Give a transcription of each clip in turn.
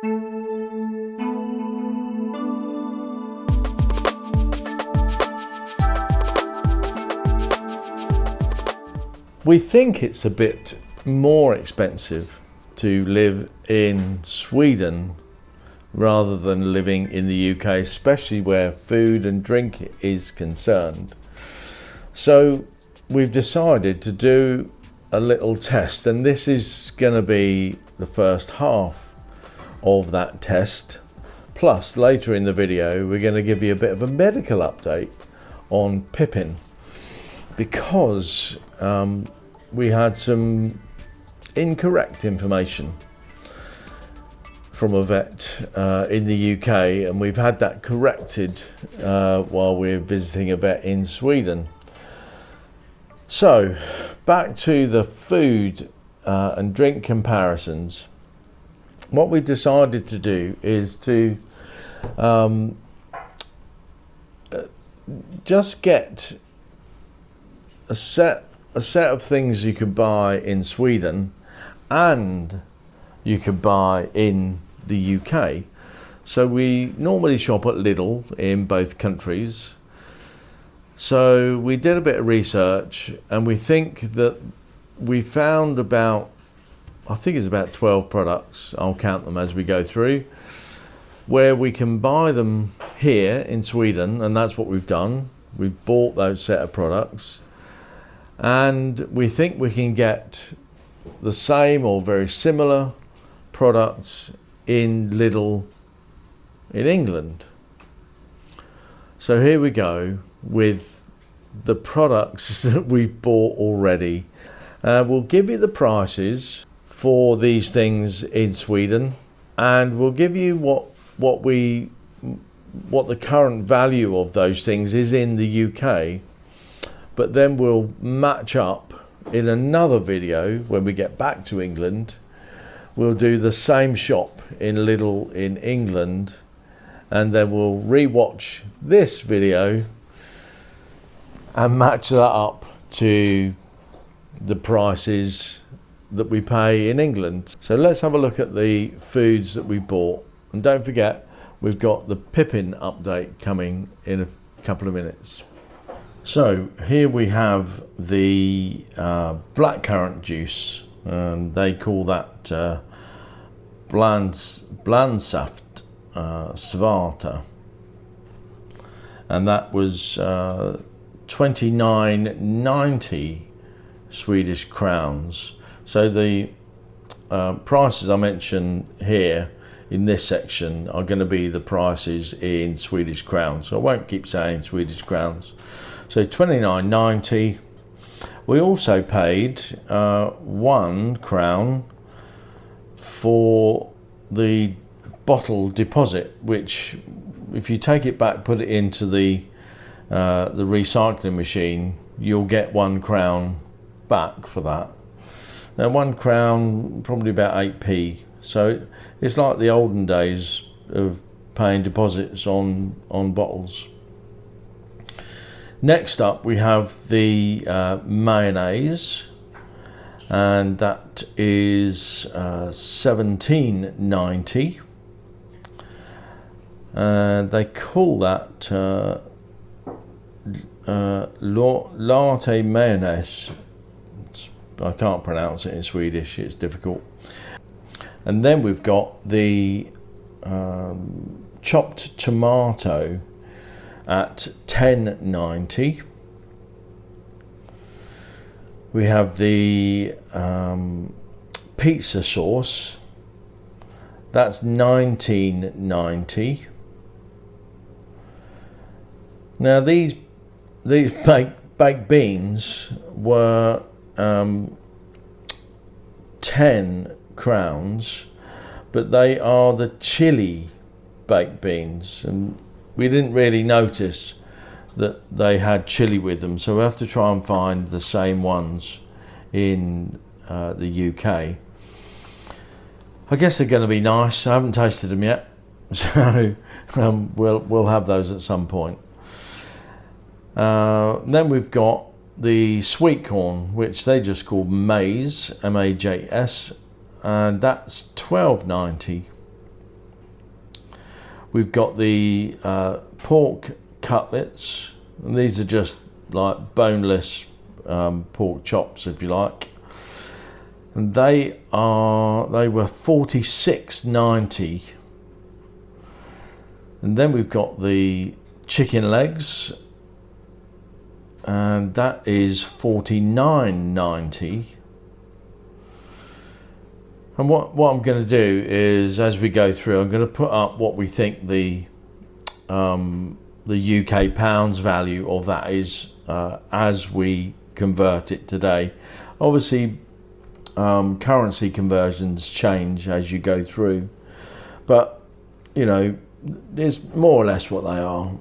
We think it's a bit more expensive to live in Sweden rather than living in the UK, especially where food and drink is concerned. So we've decided to do a little test, and this is going to be the first half of that test. Plus, later in the video, we're going to give you a bit of a medical update on Pippin, because we had some incorrect information from a vet in the UK, and we've had that corrected while we're visiting a vet in Sweden. So back to the food and drink comparisons. What we decided to do is to just get a set of things you could buy in Sweden and you could buy in the UK. So we normally shop at Lidl in both countries. So we did a bit of research, and we think that we found about, I think it's about 12 products, I'll count them as we go through, where we can buy them here in Sweden, and that's what we've done. We've bought those set of products, and we think we can get the same or very similar products in Lidl in England. So here we go with the products that we've bought already. We'll give you the prices for these things in Sweden, and we'll give you what the current value of those things is in the UK, but then we'll match up in another video when we get back to England. We'll do the same shop in Lidl in England, and then we'll re-watch this video and match that up to the prices that we pay in England. So let's have a look at the foods that we bought. And don't forget, we've got the Pippin update coming in a couple of minutes. So here we have the blackcurrant juice, and they call that Blandsaft Svarta, and that was 29.90 Swedish crowns. So the prices I mentioned here in this section are going to be the prices in Swedish crowns, so I won't keep saying Swedish crowns. So 29.90. We also paid 1 crown for the bottle deposit, which if you take it back, put it into the recycling machine, you'll get 1 crown back for that. Now 1 crown, probably about 8p. So it's like the olden days of paying deposits on bottles. Next up we have the mayonnaise, and that is 17.90. They call that latte mayonnaise. I can't pronounce it in Swedish, it's difficult. And then we've got the chopped tomato at 10.90. We have the pizza sauce, that's 19.90. Now these baked beans were 10 crowns, but they are the chili baked beans, and we didn't really notice that they had chili with them, so we have to try and find the same ones in the UK. I guess they're going to be nice. I haven't tasted them yet, so we'll have those at some point. Then we've got the sweet corn, which they just call maize, M-A-J-S, and that's 12.90. We've got the pork cutlets, and these are just like boneless pork chops, if you like. And they were $46.90. And then we've got the chicken legs, and that is $49.90. And what I'm going to do is, as we go through, I'm going to put up what we think the UK pounds value of that is as we convert it today. Obviously, currency conversions change as you go through, but you know, it's more or less what they are,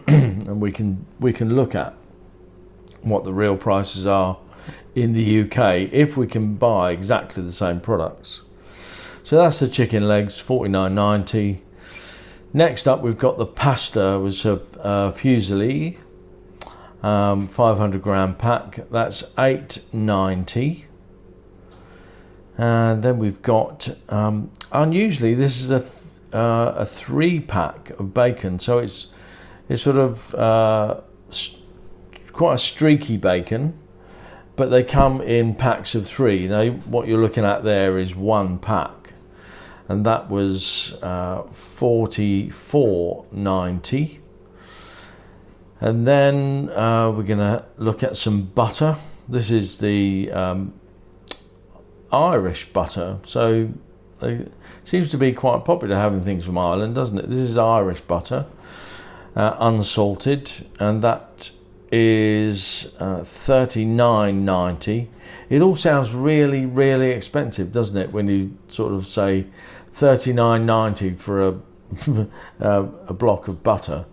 and we can look at what the real prices are in the UK if we can buy exactly the same products. So that's the chicken legs, $49.90. Next up, we've got the pasta, which is a fusilli, 500 gram pack. That's $8.90. And then we've got, unusually, this is a 3-pack of bacon. So it's sort of quite a streaky bacon, but they come in packs of 3. Now, what you're looking at there is 1 pack. And that was $44.90. And then we're going to look at some butter. This is the Irish butter. So it seems to be quite popular having things from Ireland, doesn't it? This is Irish butter, unsalted, and that is $39.90. It all sounds really, really expensive, doesn't it, when you sort of say $39.90 for a block of butter.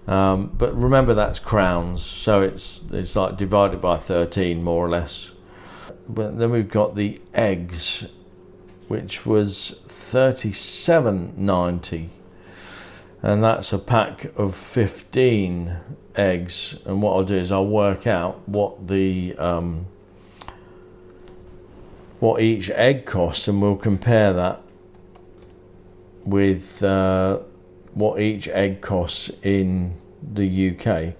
But remember, that's crowns, so it's like divided by 13 more or less. But then we've got the eggs, which was $37.90, and that's a pack of 15 eggs. And what I'll do is I'll work out what the what each egg costs, and we'll compare that with what each egg costs in the UK.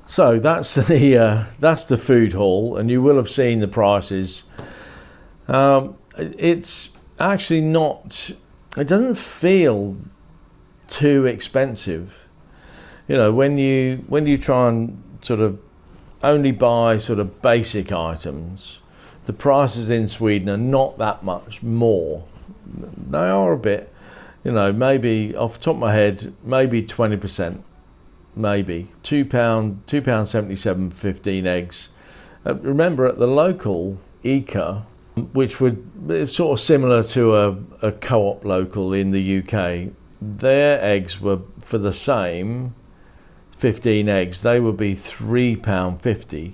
So that's the food haul, and you will have seen the prices. It's actually not. It doesn't feel too expensive. You know, when you try and sort of only buy sort of basic items, the prices in Sweden are not that much more. They are a bit, you know, maybe off the top of my head, maybe 20%, maybe £2.77, 15 eggs. Remember, at the local ICA, which would sort of similar to a co-op local in the UK, their eggs were for the same 15 eggs. They would be £3.50,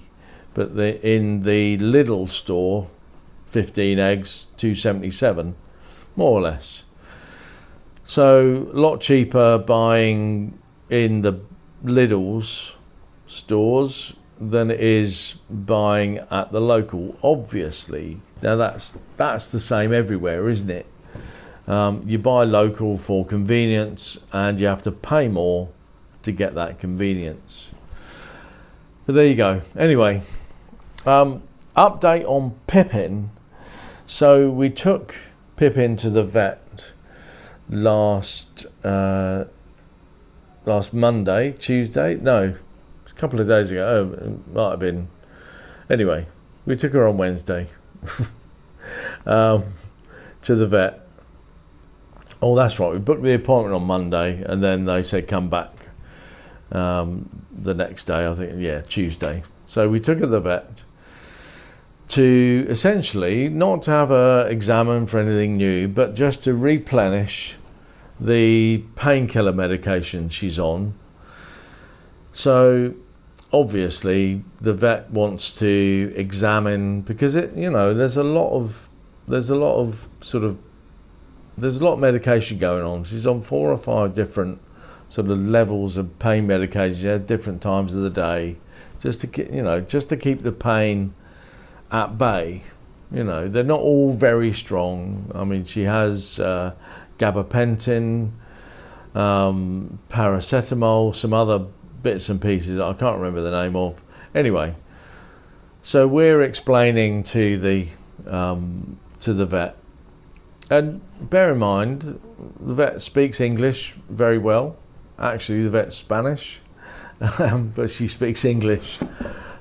but in the Lidl store, 15 eggs, £2.77. More or less. So a lot cheaper buying in the Lidl's stores than it is buying at the local, obviously. Now that's the same everywhere, isn't it? You buy local for convenience, and you have to pay more to get that convenience. But there you go. Anyway, update on Pippin. So we took Pippin to the vet last Monday, Tuesday. No, it's a couple of days ago. Oh, it might have been. Anyway, we took her on Wednesday to the vet. Oh, that's right. We booked the appointment on Monday, and then they said come back the next day. I think, yeah, Tuesday. So we took her to the vet to essentially not to have her examined for anything new, but just to replenish the painkiller medication she's on. So obviously the vet wants to examine, because there's a lot of medication going on. She's on 4 or 5 different sort of levels of pain medication at different times of the day, just to keep the pain at bay. They're not all very strong. I mean, she has gabapentin, paracetamol, some other bits and pieces I can't remember the name of. Anyway, so we're explaining to the vet, and bear in mind the vet speaks English very well. Actually, the vet's Spanish, but she speaks English,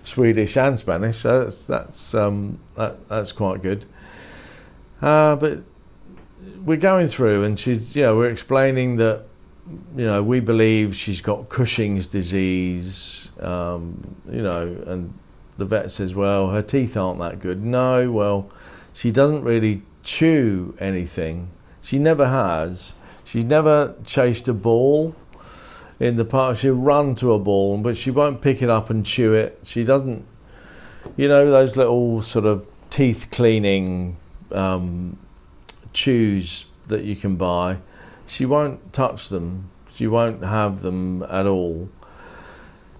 Swedish, and Spanish. So that's quite good. But we're going through, and we're explaining that, we believe she's got Cushing's disease, and the vet says, well, her teeth aren't that good. No, well, she doesn't really chew anything. She never has. She's never chased a ball in the park. She'll run to a ball, but she won't pick it up and chew it. She doesn't, those little sort of teeth cleaning chews that you can buy. She won't touch them. She won't have them at all.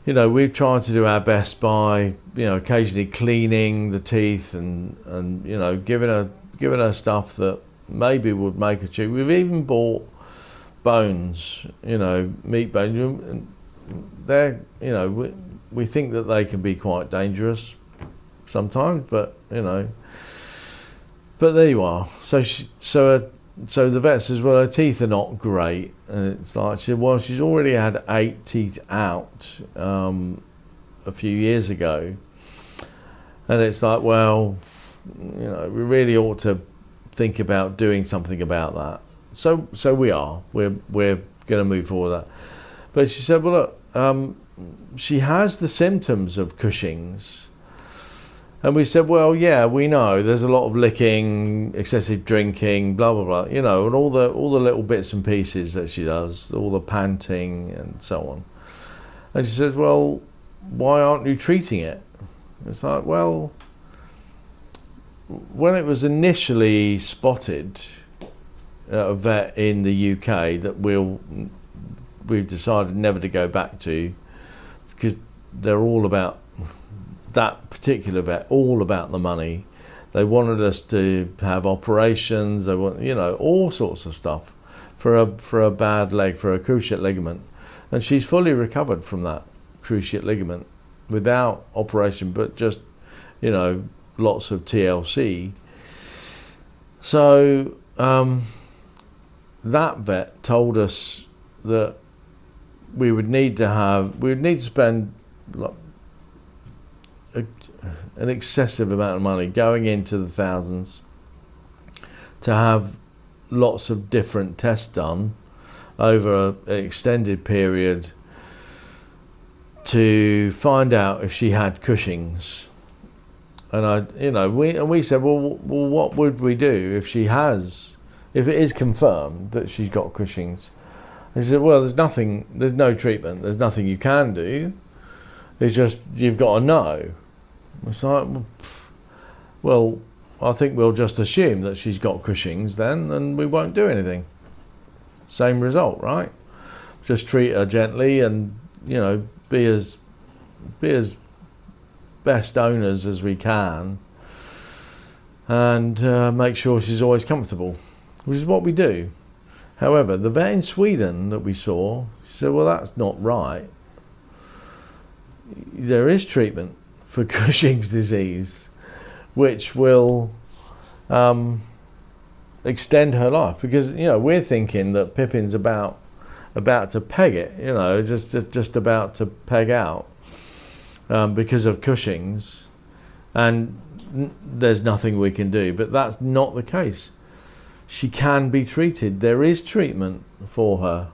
We've tried to do our best by, occasionally cleaning the teeth and giving her stuff that maybe would make her chew. We've even bought bones, meat bones. They're, we think that they can be quite dangerous sometimes, but but there you are. So the vet says, well, her teeth are not great, and it's like, she's already had 8 teeth out a few years ago, and it's like, well, we really ought to think about doing something about that. So we're going to move forward with that. But she said, well, look, she has the symptoms of Cushing's. And we said, well, yeah, we know there's a lot of licking, excessive drinking, blah, blah, blah, and all the little bits and pieces that she does, all the panting and so on. And she said, well, why aren't you treating it? It's like, well, when it was initially spotted at a vet in the UK that we've decided never to go back to, because they're all about, that particular vet, all about the money. They wanted us to have operations. They want, all sorts of stuff for a bad leg, for a cruciate ligament, and she's fully recovered from that cruciate ligament without operation, but just lots of TLC. So that vet told us that we would need to spend an excessive amount of money, going into the thousands, to have lots of different tests done over an extended period to find out if she had Cushing's. And we said, well, what would we do if it is confirmed that she's got Cushing's? And she said, well, there's no treatment, there's nothing you can do. It's just, you've got to know. It's like, well, I think we'll just assume that she's got Cushing's then, and we won't do anything. Same result, right? Just treat her gently and, be as best owners as we can, and make sure she's always comfortable, which is what we do. However, the vet in Sweden that we saw, she said, well, that's not right. There is treatment for Cushing's disease, which will extend her life, because we're thinking that Pippin's about to peg it, just about to peg out because of Cushing's, and there's nothing we can do. But that's not the case. She can be treated. There is treatment for her.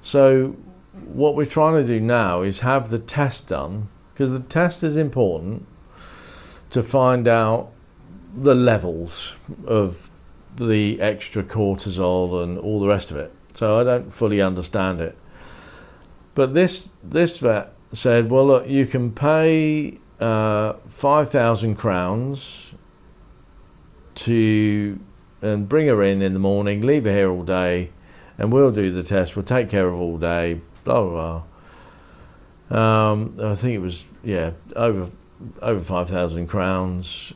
So what we're trying to do now is have the test done, because the test is important to find out the levels of the extra cortisol and all the rest of it. So I don't fully understand it. But this vet said, well, look, you can pay 5,000 crowns and bring her in the morning, leave her here all day, and we'll do the test. We'll take care of her all day, blah, blah, blah. I think it was, over 5,000 crowns,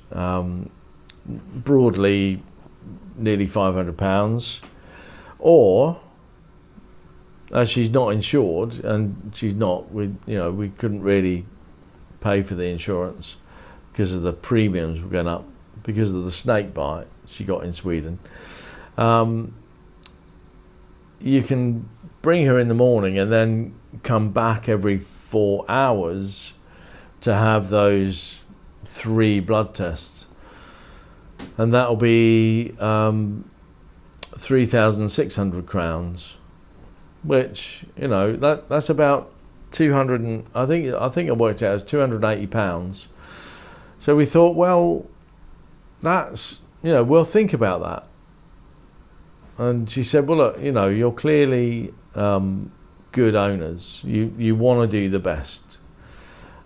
broadly nearly £500. Or as she's not insured, and we couldn't really pay for the insurance because of the premiums were going up because of the snake bite she got in Sweden. You can bring her in the morning and then come back every 4 hours to have those 3 blood tests, and that'll be 3,600 crowns, which that's about 200. And I think I worked out as £280. So we thought, well, that's we'll think about that. And she said, well, look, you're clearly good owners. You want to do the best.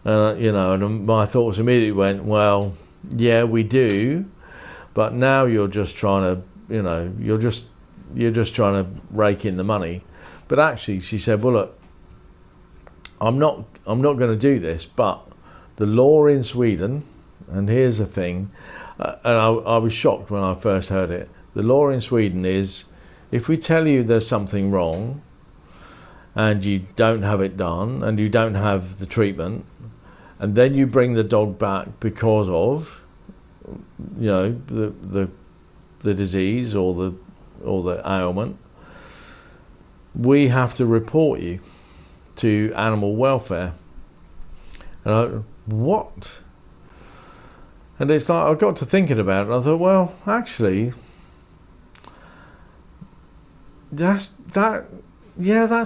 And my thoughts immediately went, well, yeah, we do, but now you're just trying to, you're just trying to rake in the money. But actually, she said, well, look, I'm not going to do this, but the law in Sweden, and here's the thing, and I was shocked when I first heard it. The law in Sweden is, if we tell you there's something wrong, and you don't have it done, and you don't have the treatment, and then you bring the dog back because of, the disease or the ailment, we have to report you to animal welfare. And what? And it's like, I got to thinking about it, and I thought, well, actually, that's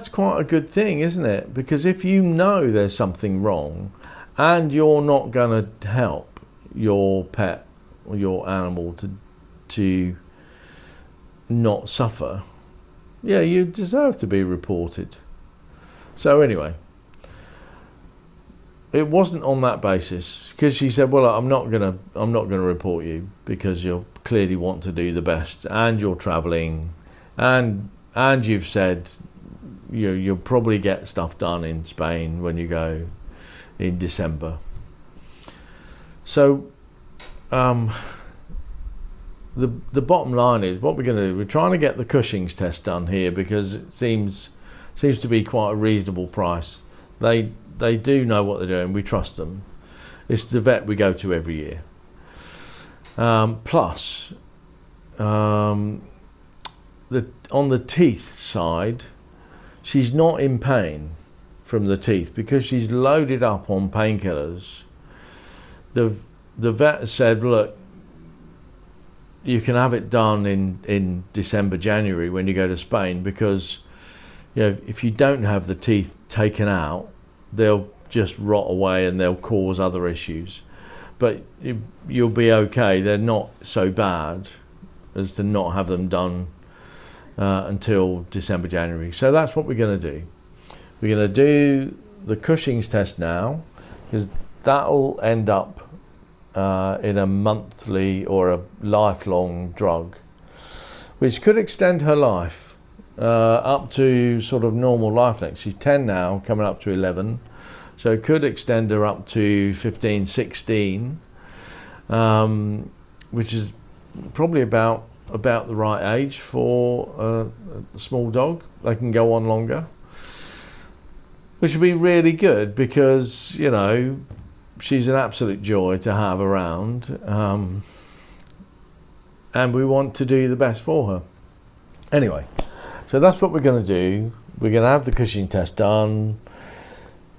quite a good thing, isn't it? Because if you know there's something wrong and you're not going to help your pet or your animal to not suffer, yeah, you deserve to be reported. So anyway, it wasn't on that basis, because she said, well, I'm not going to report you because you clearly want to do the best, and you're traveling, and you've said you'll probably get stuff done in Spain when you go in December. So the bottom line is, what we're going to do, we're trying to get the Cushing's test done here, because it seems to be quite a reasonable price. They do know what they're doing. We trust them. It's the vet we go to every year. Plus, on the teeth side, she's not in pain from the teeth because she's loaded up on painkillers. The vet said, look, you can have it done in December, January when you go to Spain, because if you don't have the teeth taken out, they'll just rot away and they'll cause other issues. But you'll be okay. They're not so bad as to not have them done until December, January. So that's what we're going to do. We're going to do the Cushing's test now, because that'll end up in a monthly or a lifelong drug, which could extend her life up to sort of normal life length. She's 10 now, coming up to 11, so it could extend her up to 15, 16, which is probably about the right age for a small dog. They can go on longer, which would be really good, because she's an absolute joy to have around, and we want to do the best for her. Anyway, so that's what we're going to do. We're going to have the Cushing test done,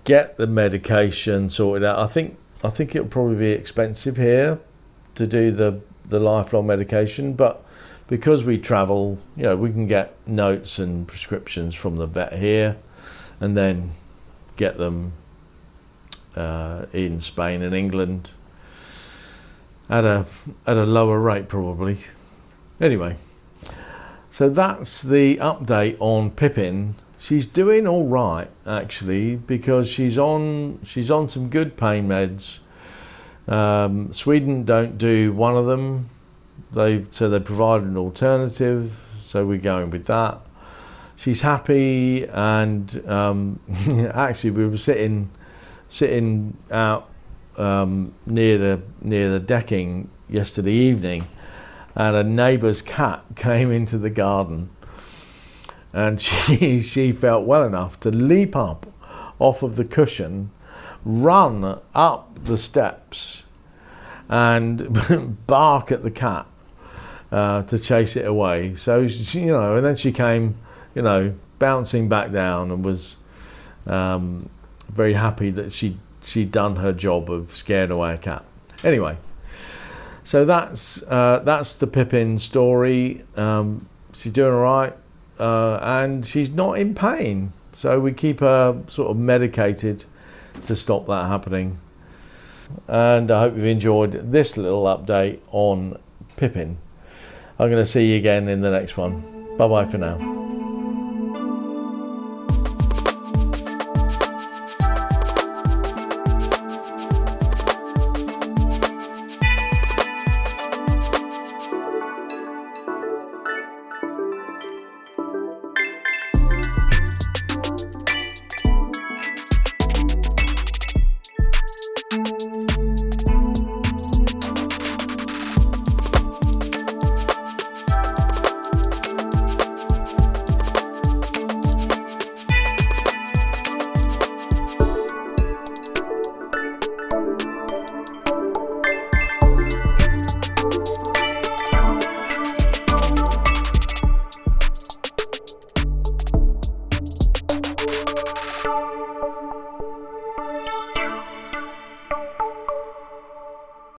get the medication sorted out. I think it'll probably be expensive here to do the lifelong medication, but because we travel, we can get notes and prescriptions from the vet here, and then get them in Spain and England at a lower rate probably. Anyway, so that's the update on Pippin. She's doing all right actually, because she's on some good pain meds. Sweden don't do one of them. They provide an alternative, so we're going with that. She's happy, and actually we were sitting out near the decking yesterday evening, and a neighbour's cat came into the garden, and she felt well enough to leap up off of the cushion, run up the steps, and bark at the cat to chase it away. So she, and then she came, bouncing back down, and was very happy that she'd done her job of scaring away a cat. Anyway, so that's the Pippin story. She's doing all right, and she's not in pain. So we keep her sort of medicated to stop that happening. And I hope you've enjoyed this little update on Pippin. I'm going to see you again in the next one. Bye bye for now.